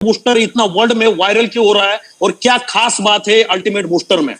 Booster इतना world में viral क्यों हो रहा है और क्या खास बात है अल्टीमेट बूस्टर में।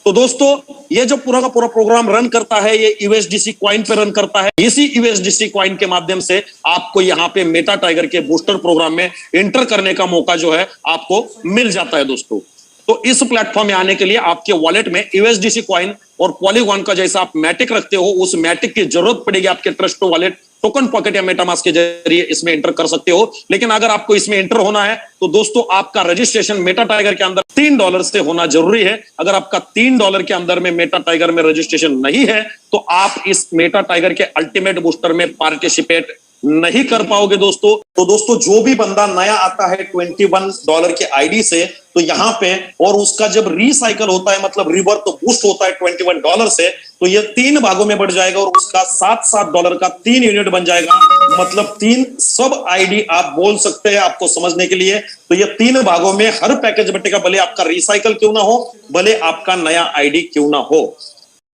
तो दोस्तों ये जो पूरा का पूरा प्रोग्राम रन करता है ये यूएसडीसी कॉइन पे रन करता है। इसी यूएसडीसी कॉइन के माध्यम से आपको यहाँ पे मेटा टाइगर के बूस्टर प्रोग्राम में एंटर करने का मौका जो है आपको मिल जाता है दोस्तों। तो इस प्लेटफॉर्म में आने के लिए आपके वॉलेट में यूएसडीसी कॉइन और पॉलीगॉन का जैसा आप मैटिक रखते हो उस मैटिक की जरूरत पड़ेगी। आपके ट्रस्ट वॉलेट टोकन पॉकेट या मेटामास्क के जरिए इसमें एंटर कर सकते हो। लेकिन अगर आपको इसमें एंटर होना है तो दोस्तों आपका रजिस्ट्रेशन मेटा टाइगर के अंदर $3 से होना जरूरी है। अगर आपका $3 के अंदर में मेटा टाइगर में रजिस्ट्रेशन नहीं है तो आप इस मेटा टाइगर के अल्टीमेट बूस्टर में पार्टिसिपेट नहीं कर पाओगे दोस्तों। तो दोस्तों जो भी बंदा नया आता है $21 के आईडी से तो यहाँ पे और उसका जब रिसाइकल होता है मतलब रिवर्थ बूस्ट होता है $21 से तो ये 3 भागों में बढ़ जाएगा और उसका $7 का 3 यूनिट बन जाएगा। मतलब 3 सब आईडी आप बोल सकते हैं आपको समझने के लिए। तो ये 3 भागों में हर पैकेज बटेगा, भले आपका रिसाइकल क्यों ना हो, भले आपका नया आईडी क्यों ना हो।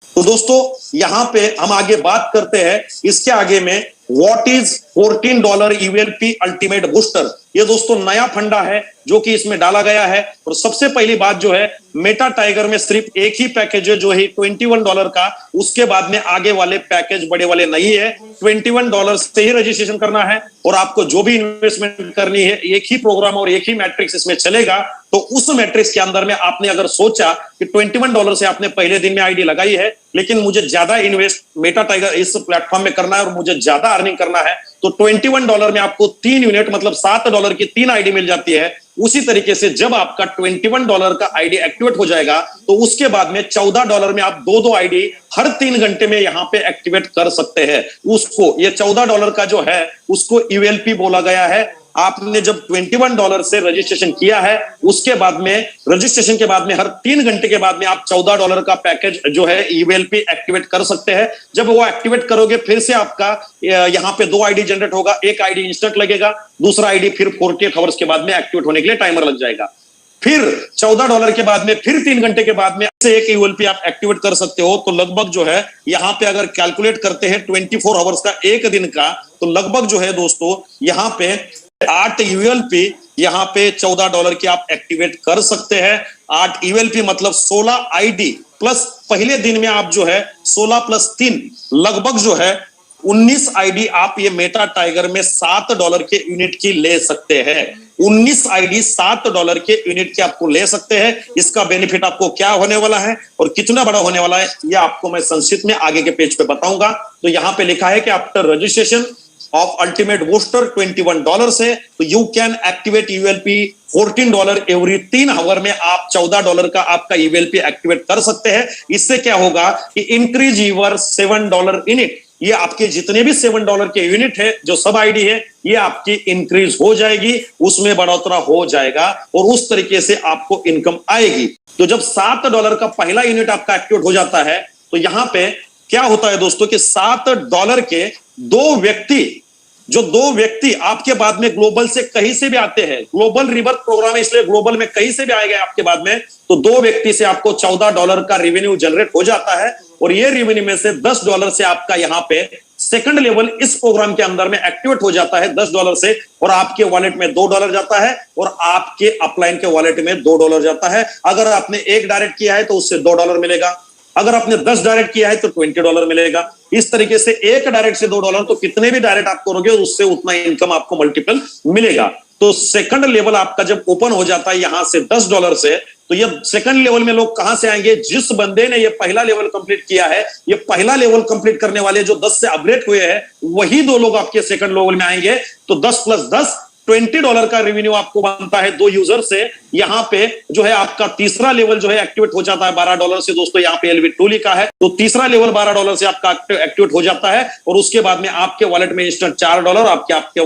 तो दोस्तों यहां पे हम आगे बात करते हैं इसके आगे में व्हाट इज $14 यूएलपी अल्टीमेट बूस्टर। ये दोस्तों नया फंडा है जो कि इसमें डाला गया है। और सबसे पहली बात जो है मेटा टाइगर में सिर्फ एक ही पैकेज है जो है $21 का, उसके बाद में आगे वाले पैकेज बड़े वाले नहीं है। $21 से ही रजिस्ट्रेशन करना है और आपको जो भी इन्वेस्टमेंट करनी है एक ही प्रोग्राम और एक ही मैट्रिक्स इसमें चलेगा। तो उस मैट्रिक्स के अंदर में आपने अगर सोचा कि $21 से आपने पहले दिन में आईडी लगाई है लेकिन मुझे ज्यादा इन्वेस्ट मेटा टाइगर इस प्लेटफॉर्म में करना है और मुझे ज्यादा अर्निंग करना है तो $21 में आपको 3 यूनिट मतलब $7 की 3 आईडी मिल जाती है। उसी तरीके से जब आपका $21 का आईडी एक्टिवेट हो जाएगा तो उसके बाद में $14 में आप 2-2 आईडी हर 3 घंटे में यहां पे एक्टिवेट कर सकते हैं। उसको ये $14 का जो है उसको यूएलपी बोला गया है। आपने जब $21 से रजिस्ट्रेशन किया है उसके बाद में रजिस्ट्रेशन के बाद में हर 3 घंटे के बाद में आप $14 का पैकेज जो है यूएलपी एक्टिवेट कर सकते हैं। जब वो एक्टिवेट करोगे फिर से आपका यहाँ पे 2 आईडी जनरेट होगा, एक आईडी इंस्टेंट लगेगा, दूसरा आईडी फिर 48 आवर्स के बाद में एक्टिवेट होने के लिए टाइमर लग जाएगा। फिर $14 के बाद में फिर 3 घंटे के बाद में से एक यूएलपी आप एक्टिवेट कर सकते हो। तो लगभग जो है यहाँ पे अगर कैलकुलेट करते हैं 24 आवर्स का एक दिन का तो लगभग जो है दोस्तों यहाँ पे 8 यूएलपी यहाँ पे $14 की आप एक्टिवेट कर सकते हैं। 8 यूएलपी मतलब 16 आईडी प्लस पहले दिन में आप जो है 16 + 3 लगभग जो है 19 आईडी आप ये मेटा टाइगर में $7 के यूनिट की ले सकते हैं। 19 आईडी $7 के यूनिट की आपको ले सकते हैं। इसका बेनिफिट आपको क्या होने वाला है और कितना बड़ा होने वाला है यह आपको मैं संक्षिप्त में आगे के पेज पे बताऊंगा। तो यहाँ पे लिखा है कि after registration of ultimate booster $21 से तो you can activate ULP $14 every 3 hour में आप $14 का आपका यूएलपी एक्टिवेट कर सकते हैं। इससे क्या होगा कि इंक्रीज यूर $7 यूनिट, ये आपके जितने भी $7 के यूनिट है जो सब आईडी है ये आपकी इंक्रीज हो जाएगी, उसमें बढ़ोतरा हो जाएगा और उस तरीके से आपको इनकम आएगी। तो जब $7 का पहला यूनिट आपका एक्टिवेट हो जाता है तो यहां पे क्या होता है दोस्तों कि $7 के 2 व्यक्ति आपके बाद में ग्लोबल से कहीं से भी आते हैं, ग्लोबल रिवर्स प्रोग्राम है इसलिए ग्लोबल में कहीं से भी आएगा आपके बाद में तो 2 व्यक्ति से आपको $14 का रेवेन्यू जनरेट हो जाता है। और ये रेवेन्यू में से $10 से आपका यहाँ पे सेकंड लेवल इस प्रोग्राम के अंदर में एक्टिवेट हो जाता है $10 से और आपके वॉलेट में $2 जाता है और आपके अपलाइन के वॉलेट में $2 जाता है। अगर आपने 1 डायरेक्ट किया है तो उससे $2 मिलेगा, अगर आपने 10 डायरेक्ट किया है तो $20 मिलेगा। इस तरीके से 1 डायरेक्ट से $2 तो कितने भी डायरेक्ट आप करोगे उससे उतना इनकम आपको मल्टीपल मिलेगा। तो सेकंड लेवल आपका जब ओपन हो जाता है यहां से $10 से तो ये सेकंड लेवल में लोग कहां से आएंगे, जिस बंदे ने ये पहला लेवल कंप्लीट किया है, ये पहला लेवल कंप्लीट करने वाले जो 10 से अपग्रेड हुए हैं वही 2 लोग आपके सेकंड लेवल में आएंगे। तो 10 + 10 $20 का रेवेन्यू आपको बनता है 2 यूजर से। यहाँ पे जो है आपका तीसरा लेवल जो है एक्टिवेट हो जाता है $12 से दोस्तों, यहाँ पे LV2 लिखा है। तो तीसरा लेवल $12 से आपका एक्टिवेट हो जाता है और उसके बाद में आपके वॉलेट में इंस्टेंट $4 आपके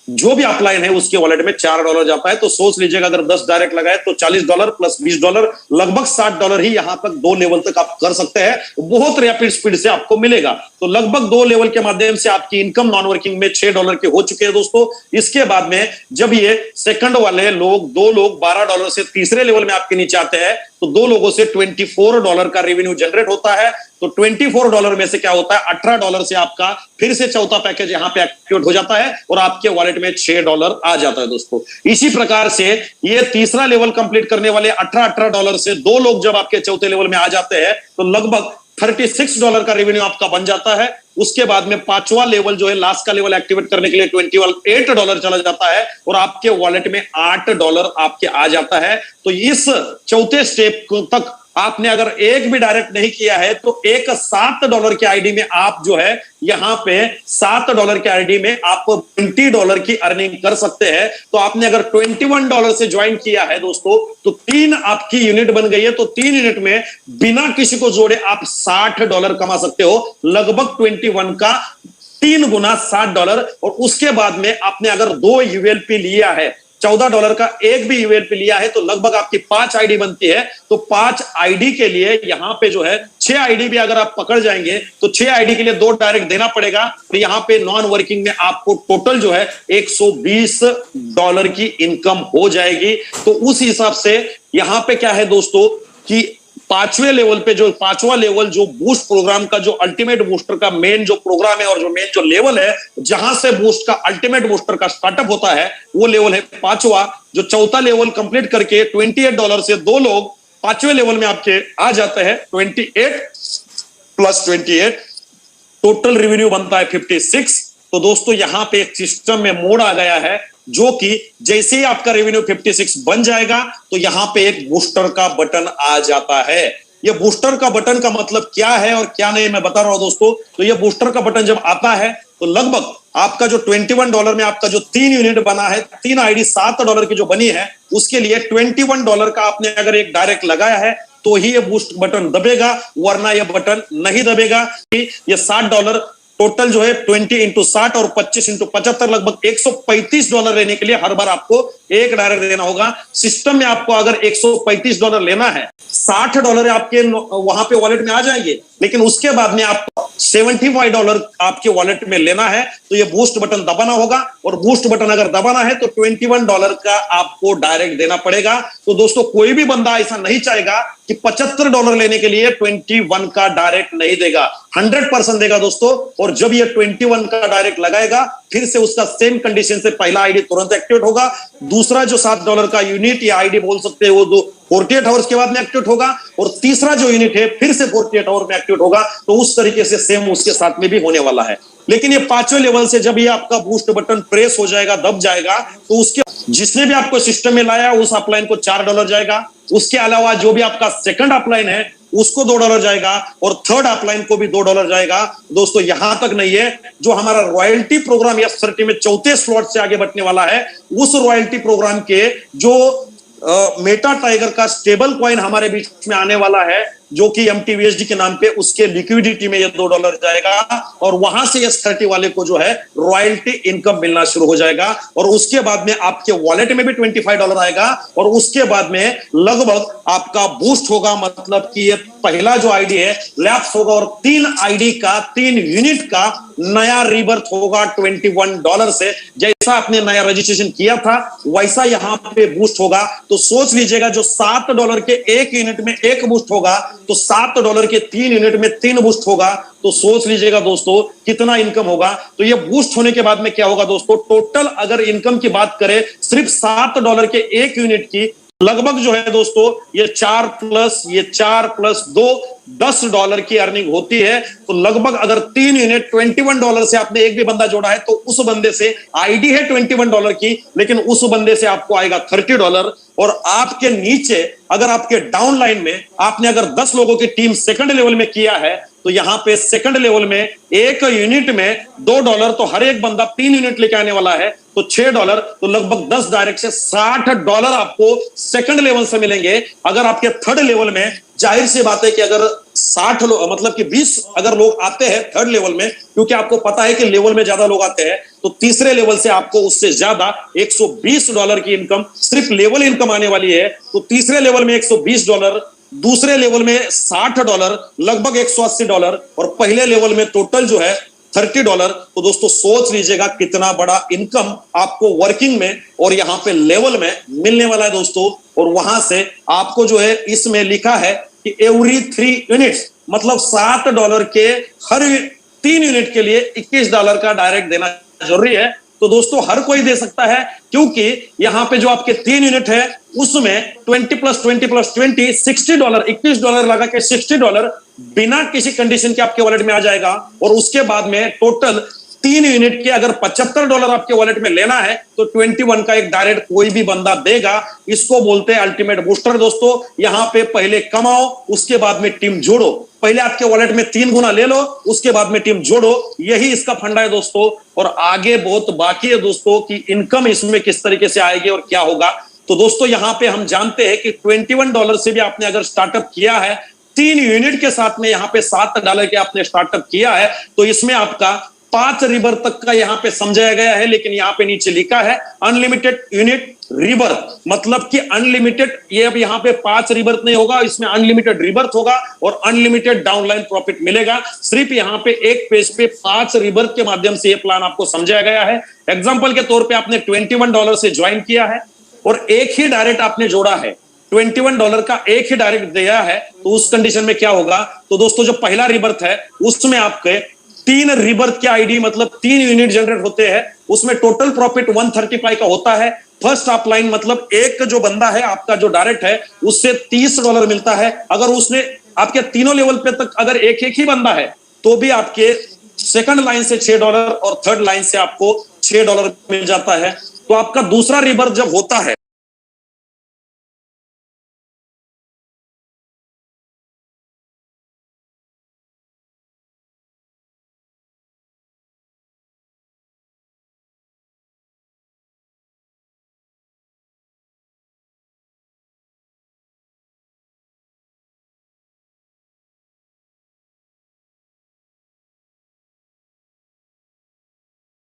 जो भी अपलाइन है उसके वॉलेट में $4 जाता है। तो सोच लीजिएगा अगर 10 डायरेक्ट लगाए तो $40 + $20 लगभग $60 ही यहां तक 2 लेवल तक आप कर सकते हैं। बहुत रैपिड स्पीड से आपको मिलेगा। तो लगभग 2 लेवल के माध्यम से आपकी इनकम नॉन वर्किंग में $6 के हो चुके हैं दोस्तों। इसके बाद में जब ये सेकंड वाले लोग 2 लोग $12 से तीसरे लेवल में आपके नीचे आते हैं तो दो लोगों से $24 का रेवेन्यू जनरेट होता है। तो $24 में से क्या होता है, $18 से आपका फिर से चौथा पैकेज यहां पे एक्टिवेट हो जाता है और आपके वॉलेट में $6 आ जाता है दोस्तों। इसी प्रकार से ये तीसरा लेवल कंप्लीट करने वाले $18 से दो लोग जब आपके चौथे लेवल में आ जाते हैं तो लगभग $36 का रेवेन्यू आपका बन जाता है। उसके बाद में पांचवा लेवल जो है, लास्ट का लेवल एक्टिवेट करने के लिए $28 चला जाता है और आपके वॉलेट में $8 आपके आ जाता है। तो इस चौथे स्टेप तक आपने अगर एक भी डायरेक्ट नहीं किया है तो एक $7 के आईडी में आप जो है यहां पे $7 के आईडी में आप $20 की अर्निंग कर सकते हैं। तो आपने अगर $21 से ज्वाइन किया है दोस्तों तो 3 आपकी यूनिट बन गई है। तो 3 यूनिट में बिना किसी को जोड़े आप $60 कमा सकते हो, लगभग 21 का 3 गुना $60। और उसके बाद में आपने अगर 2 यूएलपी लिया है, $14 का एक भी यूएलपी लिया है तो लगभग आपकी 5 आईडी बनती है। तो 5 आईडी के लिए यहां पे जो है 6 आईडी भी अगर आप पकड़ जाएंगे तो 6 आईडी के लिए 2 डायरेक्ट देना पड़ेगा। तो यहां पे नॉन वर्किंग में आपको टोटल जो है $120 की इनकम हो जाएगी। तो उस हिसाब से यहां पे क्या है दोस्तों कि पांचवा लेवल जो बूस्ट प्रोग्राम का जो अल्टीमेट बूस्टर का मेन जो प्रोग्राम है और जो मेन जो लेवल है जहां से बूस्ट का अल्टीमेट बूस्टर का स्टार्टअप होता है वो लेवल है पांचवा। जो चौथा लेवल कंप्लीट करके $28 से दो लोग पांचवें लेवल में आपके आ जाते हैं। 28 प्लस 28 टोटल रेवेन्यू बनता है 56। तो दोस्तों यहां पे एक सिस्टम में मोड आ गया है जो कि जैसे ही आपका रेवेन्यू 56 बन जाएगा तो यहां पे एक बूस्टर का बटन आ जाता है। ये बूस्टर का बटन का मतलब क्या है और क्या नहीं मैं बता रहा हूं दोस्तों। तो ये बूस्टर का बटन जब आता है तो लगभग आपका जो $21 में आपका जो 3 यूनिट बना है, 3 आईडी $7 की जो बनी है उसके लिए $21 का आपने अगर एक डायरेक्ट लगाया है तो ही ये बूस्ट बटन दबेगा, वरना ये बटन नहीं दबेगा। ये $60 टोटल जो है 20 इंटू 60 और 25 इंटू 75 लगभग $135 लेने के लिए हर बार आपको एक डायरेक्ट देना होगा। सिस्टम में आपको अगर $135 लेना है, $60 आपके वहां पे वॉलेट में आ जाएंगे, लेकिन उसके बाद में आपको $75 आपके वॉलेट में लेना है तो ये बूस्ट बटन दबाना होगा। और बूस्ट बटन अगर दबाना है तो $21 का आपको डायरेक्ट देना पड़ेगा। तो दोस्तों कोई भी बंदा ऐसा नहीं चाहेगा कि $75 लेने के लिए 21 का डायरेक्ट नहीं देगा, 100% देगा दोस्तों। और जब ये 21 का डायरेक्ट लगाएगा फिर से उसका सेम कंडीशन से पहला आईडी तुरंत एक्टिवेट होगा, दूसरा जो $7 का यूनिट या आईडी बोल सकते हैं वो 48 आवर्स के बाद में एक्टिवेट होगा और तीसरा जो यूनिट है फिर से 48 आवर में एक्टिवेट होगा। तो उस तरीके से सेम उसके साथ में भी होने वाला है। लेकिन ये पांचवें लेवल से जब ये आपका बूस्ट बटन प्रेस हो जाएगा, दब जाएगा, तो उसके जिसने भी आपको सिस्टम में लाया उस अपलाइन को $4 जाएगा। उसके अलावा जो भी आपका सेकंड अपलाइन है उसको $2 जाएगा और थर्ड अपलाइन को भी $2 जाएगा। दोस्तों यहां तक नहीं है, जो हमारा रॉयल्टी प्रोग्राम S30 में चौथे स्लॉट से आगे बढ़ने वाला है उस रॉयल्टी प्रोग्राम के जो मेटा टाइगर का स्टेबल कॉइन हमारे बीच में आने वाला है जो कि MTVSD के नाम पे, उसके लिक्विडिटी में ये $2 जाएगा और वहां से S30 वाले को जो है रॉयल्टी इनकम मिलना शुरू हो जाएगा। और उसके बाद में आपके वॉलेट में भी $25 आएगा और उसके बाद में लगभग आपका बूस्ट होगा, मतलब कि ये पहला जो आईडी है लैप्स होगा और 3 आईडी का 3 यूनिट का नया रीबर्थ होगा $21 से। जैसा आपने नया रजिस्ट्रेशन किया था वैसा यहां पे बूस्ट होगा। तो सोच लीजिएगा जो $7 के एक यूनिट में एक बूस्ट होगा तो $7 के 3 यूनिट में 3 बूस्ट होगा। तो सोच लीजिएगा दोस्तों कितना इनकम होगा। तो ये बूस्ट होने के बाद में क्या होगा दोस्तों, टोटल अगर इनकम की बात करें सिर्फ $7 के एक यूनिट की लगभग जो है दोस्तों ये 4 प्लस 2 $10 की अर्निंग होती है। तो लगभग अगर 3 यूनिट $21 से आपने एक भी बंदा जोड़ा है तो उस बंदे से आईडी है $21 की, लेकिन उस बंदे से आपको आएगा $30। और आपके नीचे अगर आपके डाउन लाइन में आपने अगर 10 लोगों की टीम सेकंड लेवल में किया है तो यहां पे सेकंड लेवल में एक यूनिट में $2, तो हर एक बंदा 3 यूनिट लेके आने वाला है तो $6, तो लगभग 10 डायरेक्ट से $60 आपको सेकंड लेवल से मिलेंगे। अगर आपके थर्ड लेवल में जाहिर सी बात है कि अगर 60 लोग मतलब कि 20 अगर लोग आते हैं थर्ड लेवल में, क्योंकि आपको पता है कि लेवल में ज्यादा लोग आते हैं, तो तीसरे लेवल से आपको उससे ज्यादा $120 की इनकम सिर्फ लेवल इनकम आने वाली है। तो तीसरे लेवल में $120, दूसरे लेवल में $60, लगभग $180 और पहले लेवल में टोटल जो है $30, तो दोस्तों सोच लीजिएगा कितना बड़ा इनकम आपको वर्किंग में और यहाँ पे लेवल में मिलने वाला है दोस्तों। और वहां से आपको जो है इसमें लिखा है कि एवरी 3 यूनिट्स, मतलब $7 के हर 3 यूनिट के लिए $21 का डायरेक्ट देना जरूरी है। तो दोस्तों हर कोई दे सकता है, क्योंकि यहां पे जो आपके 3 यूनिट है उसमें 20 + 20 + 20 $60, $21 लगा के $60 बिना किसी कंडीशन के आपके वॉलेट में आ जाएगा। और उसके बाद में टोटल 3 यूनिट के अगर $75 आपके वॉलेट में लेना है तो 21 का एक डायरेक्ट कोई भी बंदा देगा। इसको बोलते हैं अल्टीमेट बूस्टर दोस्तों। यहां पे पहले कमाओ, उसके बाद में टीम जोड़ो। पहले आपके वॉलेट में 3 गुना ले लो, उसके बाद में टीम जोड़ो। यही इसका फंडा है दोस्तों। और आगे बहुत बाकी है दोस्तों कि इनकम इसमें किस तरीके से आएगी और क्या होगा। तो दोस्तों यहां पे हम जानते हैं कि $21 से भी आपने अगर स्टार्टअप किया है, 3 यूनिट के साथ में यहां पे $7 के आपने स्टार्टअप किया है, तो इसमें आपका 5 रिबर्थ तक का यहां पे समझाया गया है। लेकिन यहां पे नीचे लिखा है अनलिमिटेड यूनिट रिबर्थ, मतलब कि अनलिमिटेड, ये अब यहां पे 5 रिबर्थ नहीं होगा, इसमें अनलिमिटेड रिबर्थ होगा और अनलिमिटेड डाउनलाइन प्रॉफिट मिलेगा। सिर्फ यहां पे एक पेज पे 5 रिबर्थ के माध्यम से ये प्लान आपको समझाया गया है। एग्जांपल के तौर पे आपने $21 से ज्वाइन किया है और एक ही डायरेक्ट आपने जोड़ा है, $21 का एक ही डायरेक्ट दिया है, तो उस कंडीशन में क्या होगा। तो दोस्तों जो पहला रिबर्थ है उसमें आपके 3 रिबर्थ के आईडी, मतलब 3 यूनिट जनरेट होते हैं, उसमें टोटल प्रॉफिट 135 का होता है। फर्स्ट अपलाइन मतलब एक जो बंदा है आपका जो डायरेक्ट है उससे $30 मिलता है। अगर उसने आपके तीनों लेवल पे तक अगर एक एक ही बंदा है तो भी आपके सेकंड लाइन से $6 और थर्ड लाइन से आपको $6 मिल जाता है। तो आपका दूसरा रिबर्थ जब होता है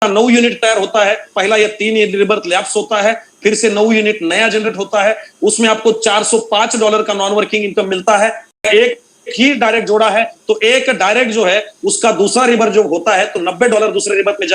नौ यूनिट तैयार होता है। पहला ये 3 रिबर्थ लैप्स होता है, फिर से 9 यूनिट नया जनरेट होता है, उसमें आपको $405 का नॉन वर्किंग इनकम मिलता है। एक ही डायरेक्ट जोड़ा है तो एक डायरेक्ट जो है उसका दूसरा रिबर्थ जो होता है तो $90 दूसरे रिबर्थ में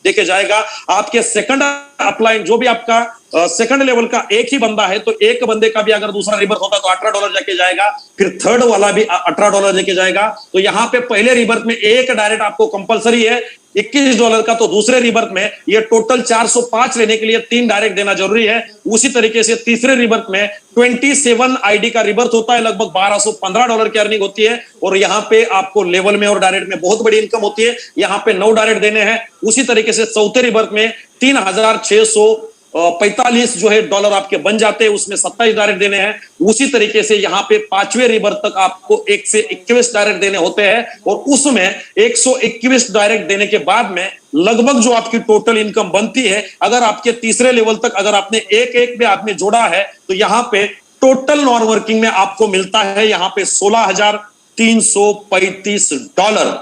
देके जाएगा। आपके सेकंड अपलाइन जो भी आपका सेकंड लेवल का एक ही बंदा है तो एक बंदे का भी अगर दूसरा रिबर्थ होता है तो $18 जाके जाएगा, फिर थर्ड वाला भी $18 लेके जाएगा। तो यहाँ पे पहले रिबर्थ में एक डायरेक्ट आपको कंपलसरी है, $21 का, तो दूसरे रिबर्थ में ये टोटल 405 लेने के लिए 3 डायरेक्ट देना जरूरी है। उसी तरीके से तीसरे रिबर्थ में 27 आईडी का रिबर्थ होता है, लगभग $1215 की अर्निंग होती है। और यहाँ पे आपको लेवल में और डायरेक्ट में बहुत बड़ी इनकम होती है। यहाँ पे 9 डायरेक्ट देने हैं। उसी तरीके से चौथे रिबर्थ में 3645 जो है डॉलर आपके बन जाते हैं, उसमें 27 डायरेक्ट देने हैं। उसी तरीके से यहाँ पे 5वें रिबर्थ तक आपको 1 से 21 डायरेक्ट देने होते हैं और उसमें 121 डायरेक्ट देने के बाद में लगभग जो आपकी टोटल इनकम बनती है, अगर आपके तीसरे लेवल तक अगर आपने एक एक में आपने जोड़ा है तो यहाँ पे टोटल नॉन वर्किंग में आपको मिलता है यहाँ पे $16,335।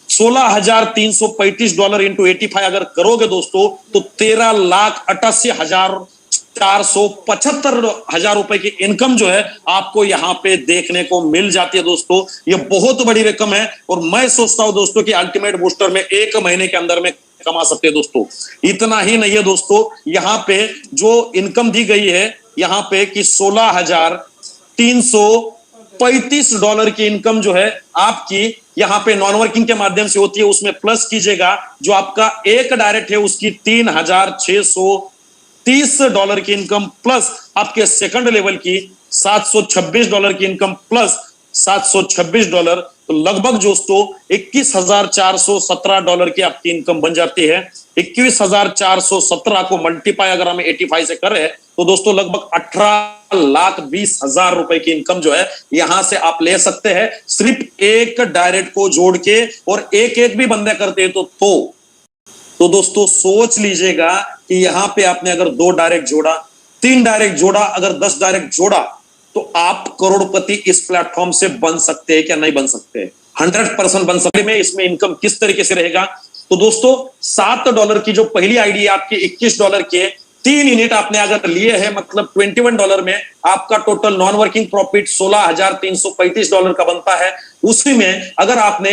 $16,335 इंटू 85 अगर करोगे दोस्तों तो 13,88,475 रुपए की इनकम जो है आपको यहाँ पे देखने को मिल जाती है दोस्तों। ये बहुत बड़ी रकम है और मैं सोचता हूं दोस्तों कि अल्टीमेट बूस्टर में 1 महीने के अंदर में कमा सकते हैं दोस्तों। इतना ही नहीं है दोस्तों, यहाँ पे जो इनकम दी गई है यहाँ पे कि $16,335 की इनकम जो है आपकी यहाँ पे नॉन वर्किंग के माध्यम से होती है। उसमें प्लस कीजिएगा जो आपका एक डायरेक्ट है उसकी $3,630 की इनकम, प्लस आपके सेकंड लेवल की $726 की इनकम, प्लस $726, तो लगभग दोस्तों $21,417 की आपकी इनकम बन जाती है। 21,417 को मल्टीप्लाई अगर हम 85 से करें तो दोस्तों लगभग 18,20,000 रुपए की इनकम जो है यहां से आप ले सकते हैं, सिर्फ एक डायरेक्ट को जोड़ के। और एक एक भी बंदे करते हैं तो दोस्तों सोच लीजिएगा कि यहां पे आपने अगर 2 डायरेक्ट जोड़ा, 3 डायरेक्ट जोड़ा, अगर 10 डायरेक्ट जोड़ा तो आप करोड़पति इस प्लेटफॉर्म से बन सकते हैं क्या नहीं बन सकते? 100% बन सकते हैं। इसमें इनकम किस तरीके से रहेगा तो दोस्तों $7 की जो पहली आईडी है आपकी $21 के 3 यूनिट आपने अगर लिए हैं, मतलब $21 में आपका टोटल नॉन वर्किंग प्रॉफिट $16,335 का बनता है। उसी में अगर आपने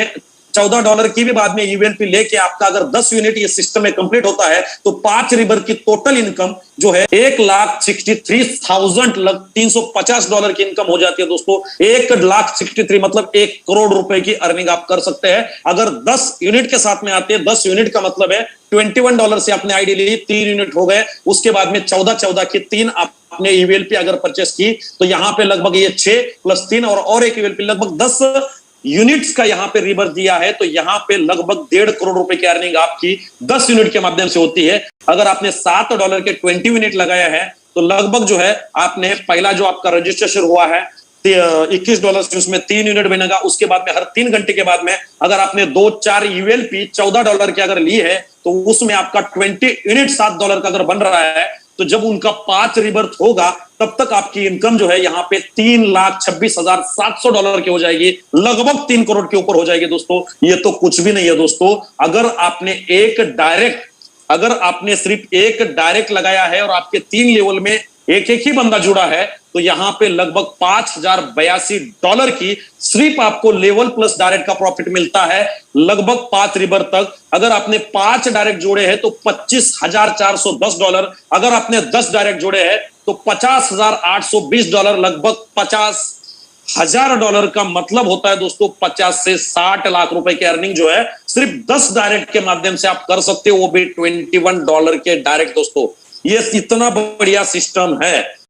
$14 की भी बाद में यूएलपी लेके आपका अगर 10 यूनिट ये सिस्टम में कंप्लीट होता है तो 5 रिवर की टोटल इनकम जो है $1,63,350 की इनकम हो जाती है दोस्तों। 1,63,000 मतलब 1 करोड़ रुपए की अर्निंग आप कर सकते हैं अगर 10 यूनिट के साथ में आते हैं। 10 यूनिट का मतलब है $21 से आपने आईडी ली, 3 यूनिट हो गए, उसके बाद में 14 की 3 आपने यूएलपी अगर परचेस की तो यहां पे लगभग ये 6 + 3 और एक यूएलपी लगभग 10 यूनिट्स का यहां पे रिवर दिया है। तो यहां पे लगभग 1.5 करोड़ रुपए की अर्निंग आपकी 10 यूनिट के माध्यम से होती है। अगर आपने $7 के 20 यूनिट लगाया है तो लगभग जो है आपने पहला जो आपका रजिस्ट्रेशन हुआ है $21 से उसमें 3 यूनिट बनेगा। उसके बाद में हर 3 घंटे के बाद में अगर आपने 2-4 यूएलपी $14 की अगर ली है तो उसमें आपका 20 यूनिट $7 का अगर बन रहा है तो जब उनका 5 रिबर्थ होगा तब तक आपकी इनकम जो है यहाँ पे $3,26,700 की हो जाएगी, लगभग 3 करोड़ के ऊपर हो जाएगी दोस्तों। ये तो कुछ भी नहीं है दोस्तों। अगर आपने सिर्फ एक डायरेक्ट लगाया है और आपके 3 लेवल में एक ही बंदा जुड़ा है तो यहां पे लगभग $5,082 की सिर्फ आपको लेवल प्लस डायरेक्ट का प्रॉफिट मिलता है लगभग 5 रिवर तक। अगर आपने 5 डायरेक्ट जोड़े हैं तो $25,410। अगर आपने 10 डायरेक्ट जोड़े हैं तो $50,820, लगभग $50,000 का मतलब होता है दोस्तों 50 से 60 लाख रुपए की अर्निंग जो है सिर्फ 10 डायरेक्ट के माध्यम से आप कर सकते हो, वो भी $21 के डायरेक्ट दोस्तों। ये इतना बढ़िया सिस्टम है।